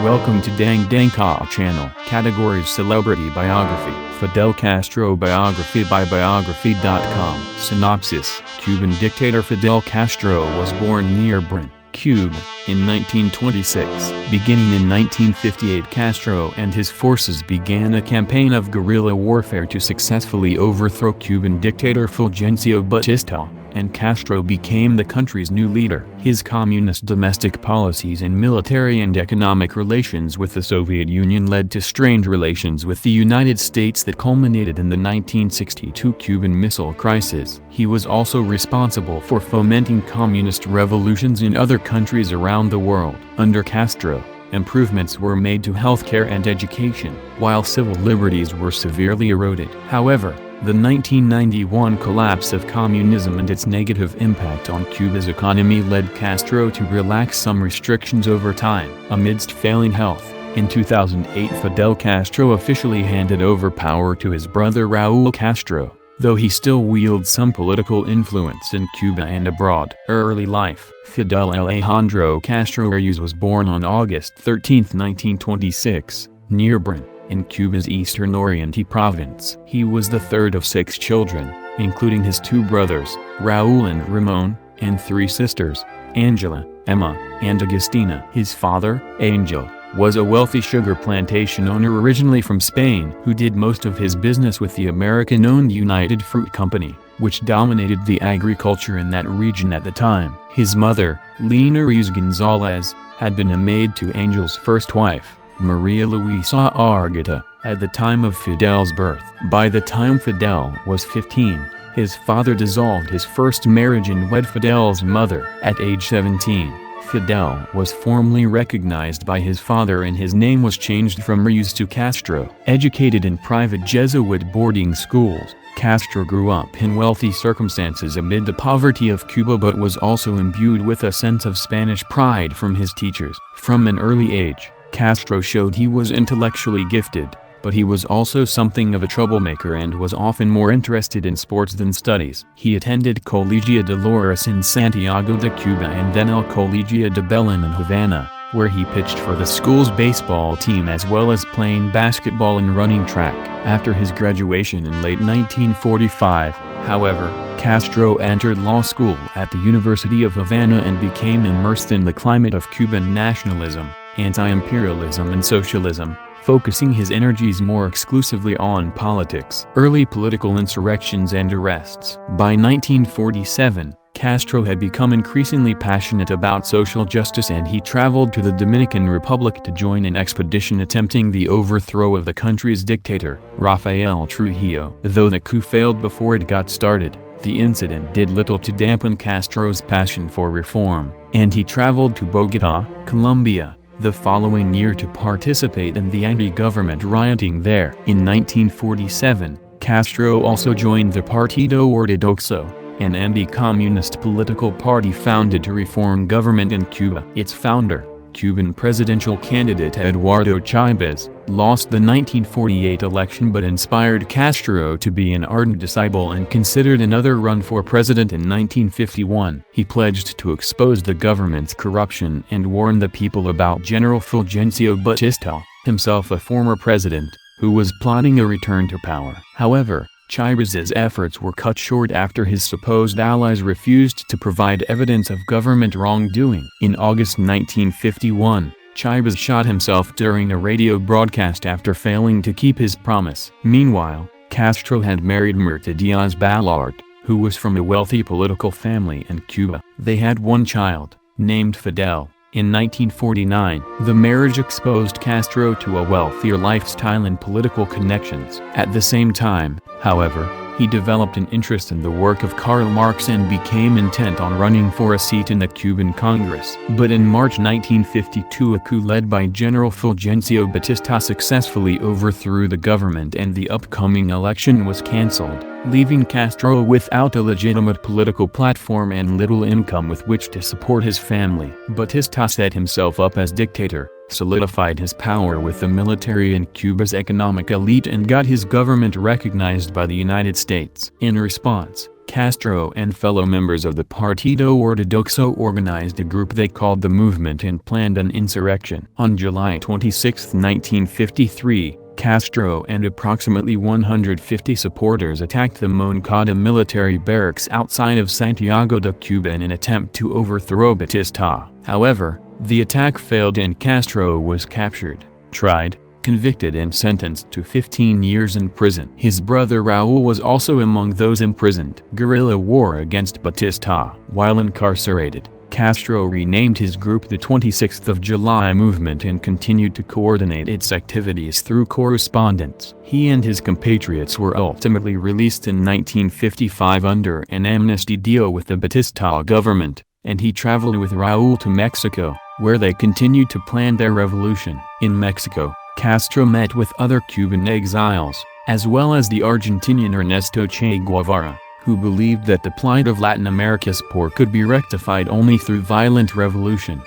Welcome to Dang Dang Ka channel. Categories: Celebrity Biography, Fidel Castro Biography by Biography.com. Synopsis: Cuban dictator Fidel Castro was born near Brno, Cuba, in 1926. Beginning in 1958, Castro and his forces began a campaign of guerrilla warfare to successfully overthrow Cuban dictator Fulgencio Batista, and Castro became the country's new leader. His communist domestic policies and military and economic relations with the Soviet Union led to strained relations with the United States that culminated in the 1962 Cuban Missile Crisis. He was also responsible for fomenting communist revolutions in other countries around the world. Under Castro, improvements were made to healthcare and education, while civil liberties were severely eroded. However, the 1991 collapse of communism and its negative impact on Cuba's economy led Castro to relax some restrictions over time. Amidst failing health, in 2008 Fidel Castro officially handed over power to his brother Raúl Castro, though he still wields some political influence in Cuba and abroad. Early life: Fidel Alejandro Castro Reyes was born on August 13, 1926, near Brno, in Cuba's Eastern Oriente province. He was the third of 6 children, including his 2 brothers, Raúl and Ramón, and 3 sisters, Angela, Emma, and Agustina. His father, Angel, was a wealthy sugar plantation owner originally from Spain who did most of his business with the American-owned United Fruit Company, which dominated the agriculture in that region at the time. His mother, Lina Reyes González, had been a maid to Angel's first wife, Maria Luisa Argueta, at the time of Fidel's birth. By the time Fidel was 15, his father dissolved his first marriage and wed Fidel's mother. At age 17, Fidel was formally recognized by his father and his name was changed from Reyes to Castro. Educated in private Jesuit boarding schools, Castro grew up in wealthy circumstances amid the poverty of Cuba but was also imbued with a sense of Spanish pride from his teachers. From an early age, Castro showed he was intellectually gifted, but he was also something of a troublemaker and was often more interested in sports than studies. He attended Colegia de Lourdes in Santiago de Cuba and then El Colegio de Belén in Havana, where he pitched for the school's baseball team as well as playing basketball and running track. After his graduation in late 1945, however, Castro entered law school at the University of Havana and became immersed in the climate of Cuban nationalism, anti-imperialism and socialism, focusing his energies more exclusively on politics. Early political insurrections and arrests. By 1947, Castro had become increasingly passionate about social justice and he traveled to the Dominican Republic to join an expedition attempting the overthrow of the country's dictator, Rafael Trujillo. Though the coup failed before it got started, the incident did little to dampen Castro's passion for reform, and he traveled to Bogotá, Colombia, the following year to participate in the anti-government rioting there. In 1947, Castro also joined the Partido Ortodoxo, an anti-communist political party founded to reform government in Cuba. Its founder, Cuban presidential candidate Eduardo Chávez, lost the 1948 election but inspired Castro to be an ardent disciple and considered another run for president in 1951. He pledged to expose the government's corruption and warn the people about General Fulgencio Batista, himself a former president, who was plotting a return to power. However, Chávez's efforts were cut short after his supposed allies refused to provide evidence of government wrongdoing. In August 1951, Chávez shot himself during a radio broadcast after failing to keep his promise. Meanwhile, Castro had married Mirta Díaz-Balart, who was from a wealthy political family in Cuba. They had 1 child, named Fidel. In 1949, the marriage exposed Castro to a wealthier lifestyle and political connections. At the same time, however, he developed an interest in the work of Karl Marx and became intent on running for a seat in the Cuban Congress. But in March 1952 a coup led by General Fulgencio Batista successfully overthrew the government and the upcoming election was cancelled, leaving Castro without a legitimate political platform and little income with which to support his family. Batista set himself up as dictator, solidified his power with the military and Cuba's economic elite and got his government recognized by the United States. In response, Castro and fellow members of the Partido Ortodoxo organized a group they called the Movement and planned an insurrection. On July 26, 1953, Castro and approximately 150 supporters attacked the Moncada military barracks outside of Santiago de Cuba in an attempt to overthrow Batista. However, the attack failed and Castro was captured, tried, convicted and sentenced to 15 years in prison. His brother Raul was also among those imprisoned. Guerrilla war against Batista. While incarcerated, Castro renamed his group the 26th of July Movement and continued to coordinate its activities through correspondence. He and his compatriots were ultimately released in 1955 under an amnesty deal with the Batista government, and he traveled with Raul to Mexico, where they continued to plan their revolution. In Mexico, Castro met with other Cuban exiles, as well as the Argentinian Ernesto Che Guevara, who believed that the plight of Latin America's poor could be rectified only through violent revolution.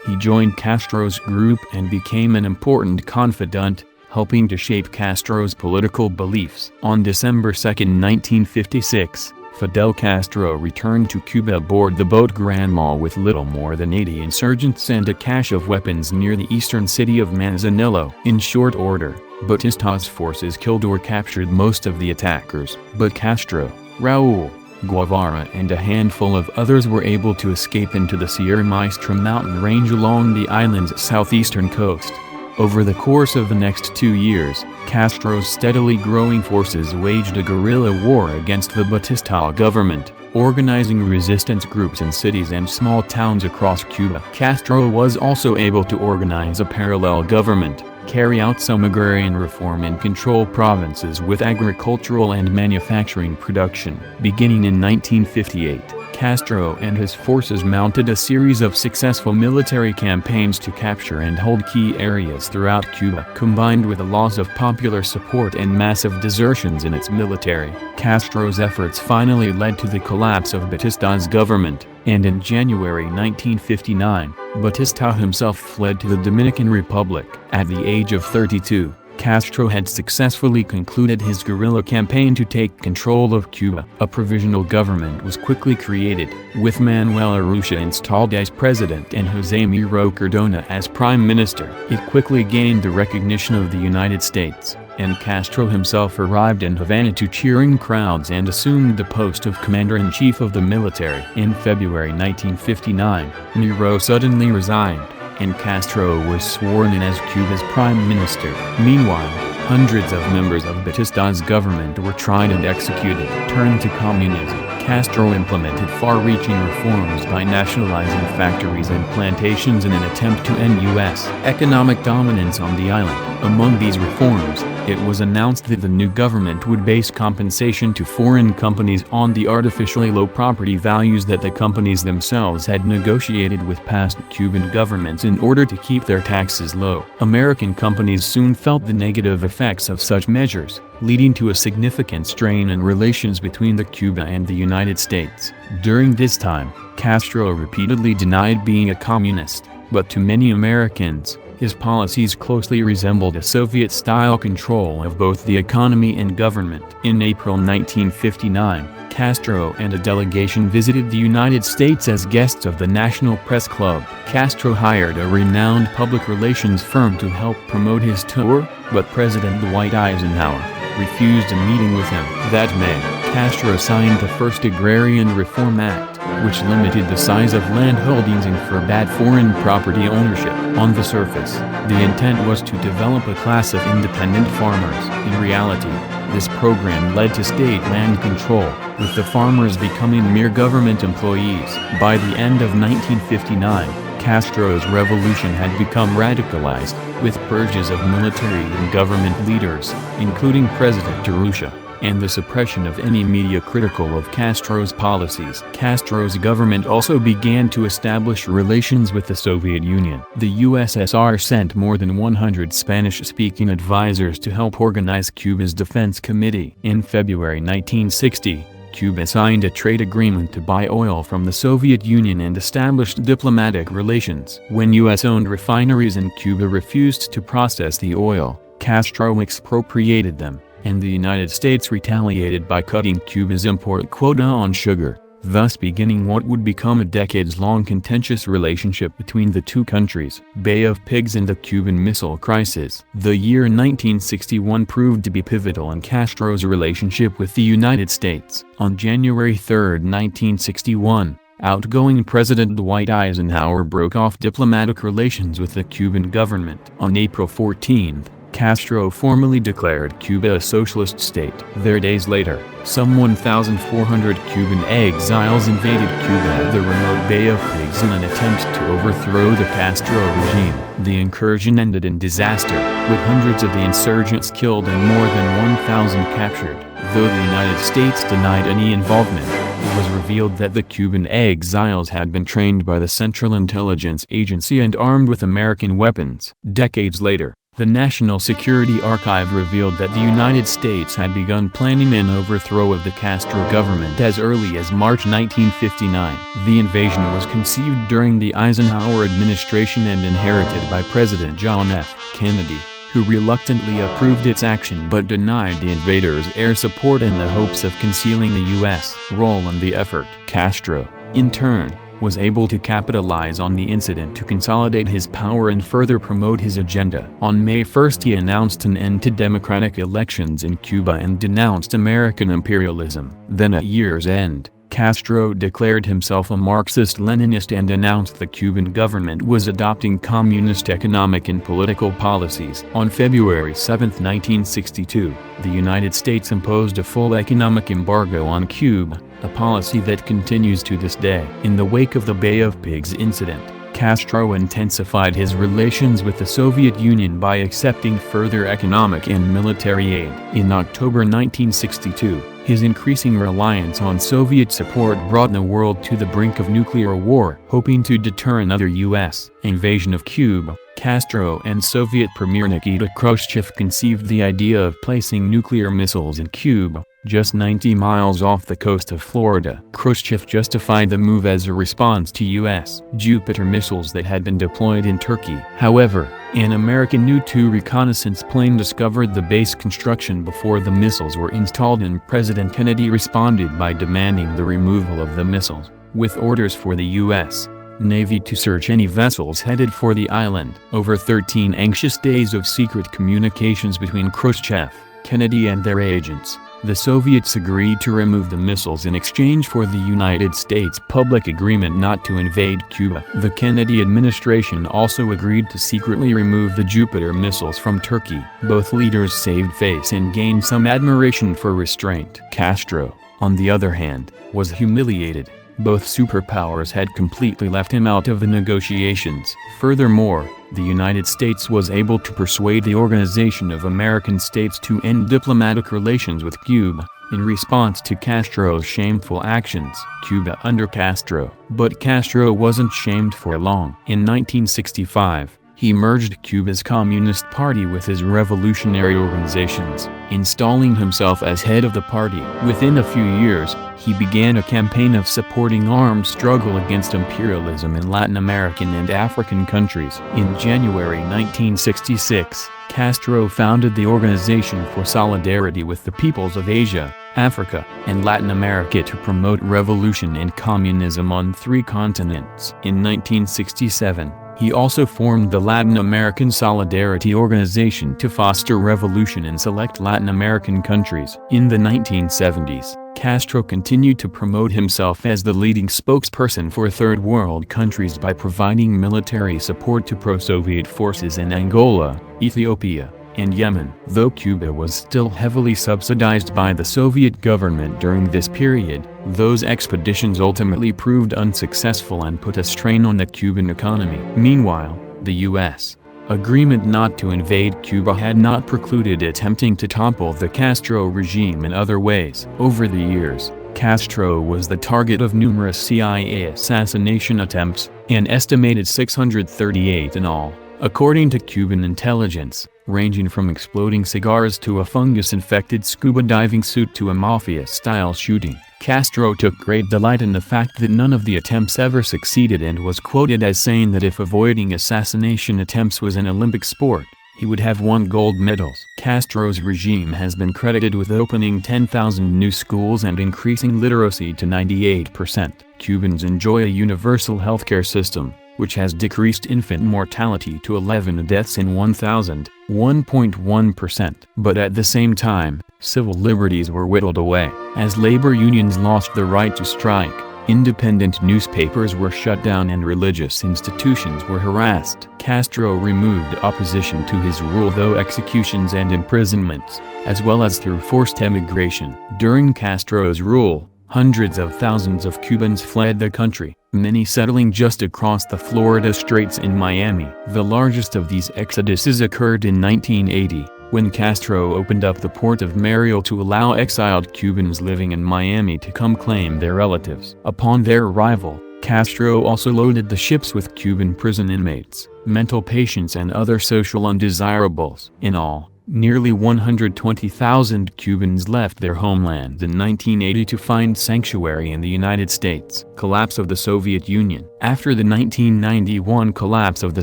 He joined Castro's group and became an important confidant, helping to shape Castro's political beliefs. On December 2, 1956, Fidel Castro returned to Cuba aboard the boat Granma with little more than 80 insurgents and a cache of weapons near the eastern city of Manzanillo. In short order, Batista's forces killed or captured most of the attackers, but Castro, Raul, Guevara and a handful of others were able to escape into the Sierra Maestra mountain range along the island's southeastern coast. Over the course of the next 2 years, Castro's steadily growing forces waged a guerrilla war against the Batista government, organizing resistance groups in cities and small towns across Cuba. Castro was also able to organize a parallel government, carry out some agrarian reform and control provinces with agricultural and manufacturing production. Beginning in 1958, Castro and his forces mounted a series of successful military campaigns to capture and hold key areas throughout Cuba. Combined with a loss of popular support and massive desertions in its military, Castro's efforts finally led to the collapse of Batista's government, and in January 1959, Batista himself fled to the Dominican Republic. At the age of 32, Castro had successfully concluded his guerrilla campaign to take control of Cuba. A provisional government was quickly created, with Manuel Urrutia installed as president and José Miro Cardona as prime minister. It quickly gained the recognition of the United States, and Castro himself arrived in Havana to cheering crowds and assumed the post of commander-in-chief of the military. In February 1959, Miro suddenly resigned, and Castro was sworn in as Cuba's prime minister. Meanwhile, hundreds of members of Batista's government were tried and executed. Turned to communism, Castro implemented far-reaching reforms by nationalizing factories and plantations in an attempt to end U.S. economic dominance on the island. Among these reforms, it was announced that the new government would base compensation to foreign companies on the artificially low property values that the companies themselves had negotiated with past Cuban governments in order to keep their taxes low. American companies soon felt the negative effects of such measures, leading to a significant strain in relations between Cuba and the United States. During this time, Castro repeatedly denied being a communist, but to many Americans, his policies closely resembled a Soviet-style control of both the economy and government. In April 1959, Castro and a delegation visited the United States as guests of the National Press Club. Castro hired a renowned public relations firm to help promote his tour, but President Dwight Eisenhower refused a meeting with him. That May, Castro signed the first Agrarian Reform Act, which limited the size of land holdings and forbade foreign property ownership. On the surface, the intent was to develop a class of independent farmers. In reality, this program led to state land control, with the farmers becoming mere government employees. By the end of 1959, Castro's revolution had become radicalized, with purges of military and government leaders, including President Urrutia, and the suppression of any media critical of Castro's policies. Castro's government also began to establish relations with the Soviet Union. The USSR sent more than 100 Spanish-speaking advisors to help organize Cuba's Defense Committee. In February 1960, Cuba signed a trade agreement to buy oil from the Soviet Union and established diplomatic relations. When U.S.-owned refineries in Cuba refused to process the oil, Castro expropriated them, and the United States retaliated by cutting Cuba's import quota on sugar, thus beginning what would become a decades-long contentious relationship between the two countries. Bay of Pigs and the Cuban Missile Crisis. The year 1961 proved to be pivotal in Castro's relationship with the United States. On January 3, 1961, outgoing President Dwight Eisenhower broke off diplomatic relations with the Cuban government. On April 14, Castro formally declared Cuba a socialist state. There days later, some 1,400 Cuban exiles invaded Cuba at the remote Bay of Pigs in an attempt to overthrow the Castro regime. The incursion ended in disaster, with hundreds of the insurgents killed and more than 1,000 captured. Though the United States denied any involvement, it was revealed that the Cuban exiles had been trained by the Central Intelligence Agency and armed with American weapons. Decades later, the National Security Archive revealed that the United States had begun planning an overthrow of the Castro government as early as March 1959. The invasion was conceived during the Eisenhower administration and inherited by President John F. Kennedy, who reluctantly approved its action but denied the invaders air support in the hopes of concealing the U.S. role in the effort. Castro, in turn, was able to capitalize on the incident to consolidate his power and further promote his agenda. On May 1 he announced an end to democratic elections in Cuba and denounced American imperialism. Then at year's end, Castro declared himself a Marxist-Leninist and announced the Cuban government was adopting communist economic and political policies. On February 7, 1962, the United States imposed a full economic embargo on Cuba, a policy that continues to this day. In the wake of the Bay of Pigs incident, Castro intensified his relations with the Soviet Union by accepting further economic and military aid. In October 1962, his increasing reliance on Soviet support brought the world to the brink of nuclear war. Hoping to deter another U.S. invasion of Cuba, Castro and Soviet Premier Nikita Khrushchev conceived the idea of placing nuclear missiles in Cuba, just 90 miles off the coast of Florida. Khrushchev justified the move as a response to U.S. Jupiter missiles that had been deployed in Turkey. However, an American U-2 reconnaissance plane discovered the base construction before the missiles were installed, and President Kennedy responded by demanding the removal of the missiles, with orders for the U.S. Navy to search any vessels headed for the island. Over 13 anxious days of secret communications between Khrushchev, Kennedy and their agents, the Soviets agreed to remove the missiles in exchange for the United States public agreement not to invade Cuba. The Kennedy administration also agreed to secretly remove the Jupiter missiles from Turkey. Both leaders saved face and gained some admiration for restraint. Castro, on the other hand, was humiliated. Both superpowers had completely left him out of the negotiations. Furthermore, the United States was able to persuade the Organization of American States to end diplomatic relations with Cuba, in response to Castro's shameful actions. Cuba under Castro. But Castro wasn't shamed for long. In 1965, he merged Cuba's Communist Party with his revolutionary organizations, installing himself as head of the party. Within a few years, he began a campaign of supporting armed struggle against imperialism in Latin American and African countries. In January 1966, Castro founded the Organization for Solidarity with the Peoples of Asia, Africa, and Latin America to promote revolution and communism on 3 continents. In 1967, he also formed the Latin American Solidarity Organization to foster revolution in select Latin American countries. In the 1970s, Castro continued to promote himself as the leading spokesperson for Third World countries by providing military support to pro-Soviet forces in Angola, Ethiopia, and Yemen. Though Cuba was still heavily subsidized by the Soviet government during this period, those expeditions ultimately proved unsuccessful and put a strain on the Cuban economy. Meanwhile, the U.S. agreement not to invade Cuba had not precluded attempting to topple the Castro regime in other ways. Over the years, Castro was the target of numerous CIA assassination attempts, an estimated 638 in all, according to Cuban intelligence, ranging from exploding cigars to a fungus-infected scuba diving suit to a mafia-style shooting. Castro took great delight in the fact that none of the attempts ever succeeded and was quoted as saying that if avoiding assassination attempts was an Olympic sport, he would have won gold medals. Castro's regime has been credited with opening 10,000 new schools and increasing literacy to 98%. Cubans enjoy a universal healthcare system, which has decreased infant mortality to 11 deaths in 1,000, 1.1%. But at the same time, civil liberties were whittled away. As labor unions lost the right to strike, independent newspapers were shut down and religious institutions were harassed. Castro removed opposition to his rule through executions and imprisonments, as well as through forced emigration. During Castro's rule, hundreds of thousands of Cubans fled the country, many settling just across the Florida Straits in Miami. The largest of these exoduses occurred in 1980, when Castro opened up the port of Mariel to allow exiled Cubans living in Miami to come claim their relatives. Upon their arrival, Castro also loaded the ships with Cuban prison inmates, mental patients and other social undesirables. In all, nearly 120,000 Cubans left their homeland in 1980 to find sanctuary in the United States. Collapse of the Soviet Union. After the 1991 collapse of the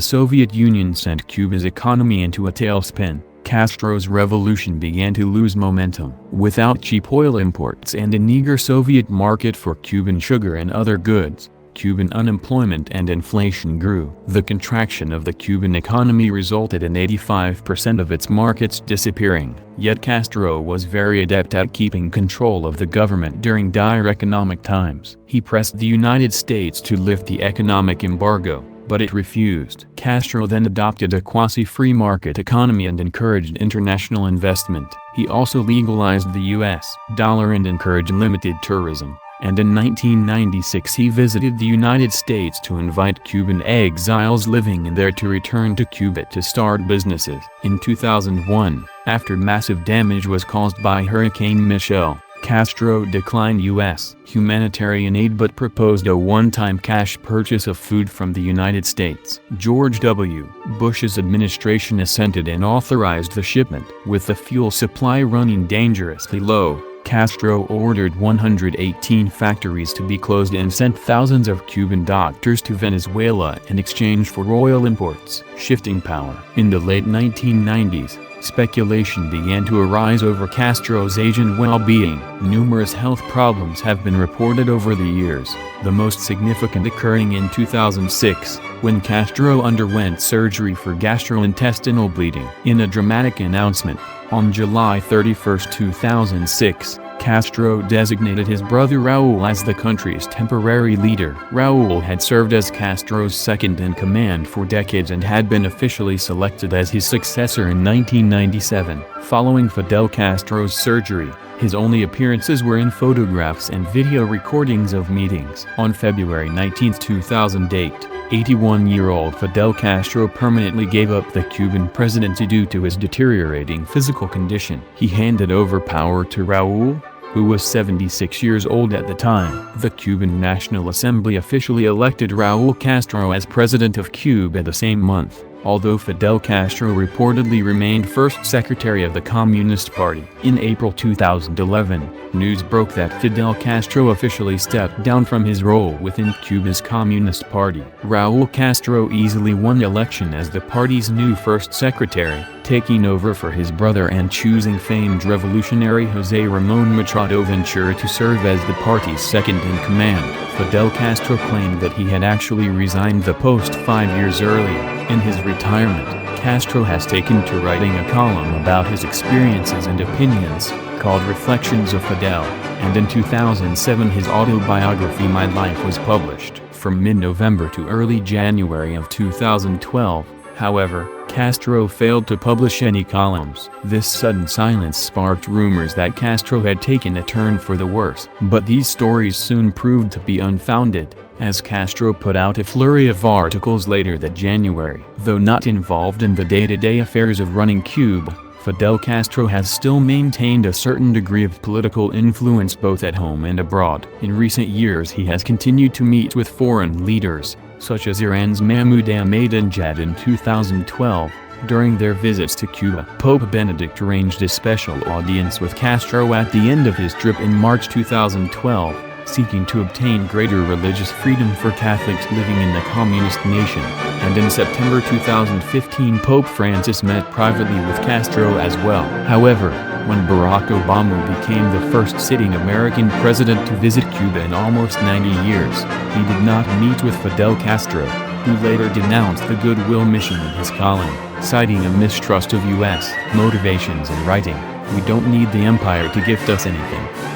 Soviet Union sent Cuba's economy into a tailspin, Castro's revolution began to lose momentum. Without cheap oil imports and an eager Soviet market for Cuban sugar and other goods, Cuban unemployment and inflation grew. The contraction of the Cuban economy resulted in 85% of its markets disappearing. Yet Castro was very adept at keeping control of the government during dire economic times. He pressed the United States to lift the economic embargo, but it refused. Castro then adopted a quasi-free market economy and encouraged international investment. He also legalized the U.S. dollar and encouraged limited tourism. And in 1996 he visited the United States to invite Cuban exiles living there to return to Cuba to start businesses. In 2001, after massive damage was caused by Hurricane Michelle, Castro declined U.S. humanitarian aid but proposed a one-time cash purchase of food from the United States. George W. Bush's administration assented and authorized the shipment. With the fuel supply running dangerously low, Castro ordered 118 factories to be closed and sent thousands of Cuban doctors to Venezuela in exchange for oil imports. Shifting power. In the late 1990s, speculation began to arise over Castro's age and well-being. Numerous health problems have been reported over the years, the most significant occurring in 2006, when Castro underwent surgery for gastrointestinal bleeding. In a dramatic announcement, on July 31, 2006, Castro designated his brother Raúl as the country's temporary leader. Raúl had served as Castro's second-in-command for decades and had been officially selected as his successor in 1997. Following Fidel Castro's surgery, his only appearances were in photographs and video recordings of meetings. On February 19, 2008, 81-year-old Fidel Castro permanently gave up the Cuban presidency due to his deteriorating physical condition. He handed over power to Raúl, who was 76 years old at the time. The Cuban National Assembly officially elected Raúl Castro as president of Cuba the same month, although Fidel Castro reportedly remained first secretary of the Communist Party. In April 2011, news broke that Fidel Castro officially stepped down from his role within Cuba's Communist Party. Raúl Castro easily won the election as the party's new first secretary, taking over for his brother and choosing famed revolutionary José Ramón Machado Ventura to serve as the party's second-in-command. Fidel Castro claimed that he had actually resigned the post 5 years earlier. In his retirement, Castro has taken to writing a column about his experiences and opinions, called Reflections of Fidel, and in 2007 his autobiography My Life was published. From mid-November to early January of 2012, however, Castro failed to publish any columns. This sudden silence sparked rumors that Castro had taken a turn for the worse. But these stories soon proved to be unfounded, as Castro put out a flurry of articles later that January. Though not involved in the day-to-day affairs of running Cuba, Fidel Castro has still maintained a certain degree of political influence both at home and abroad. In recent years he has continued to meet with foreign leaders, such as Iran's Mahmoud Ahmadinejad in 2012, during their visits to Cuba. Pope Benedict arranged a special audience with Castro at the end of his trip in March 2012, seeking to obtain greater religious freedom for Catholics living in the communist nation, and in September 2015 Pope Francis met privately with Castro as well. However, when Barack Obama became the first sitting American president to visit Cuba in almost 90 years, he did not meet with Fidel Castro, who later denounced the goodwill mission in his calling, citing a mistrust of U.S. motivations and writing, "We don't need the empire to gift us anything.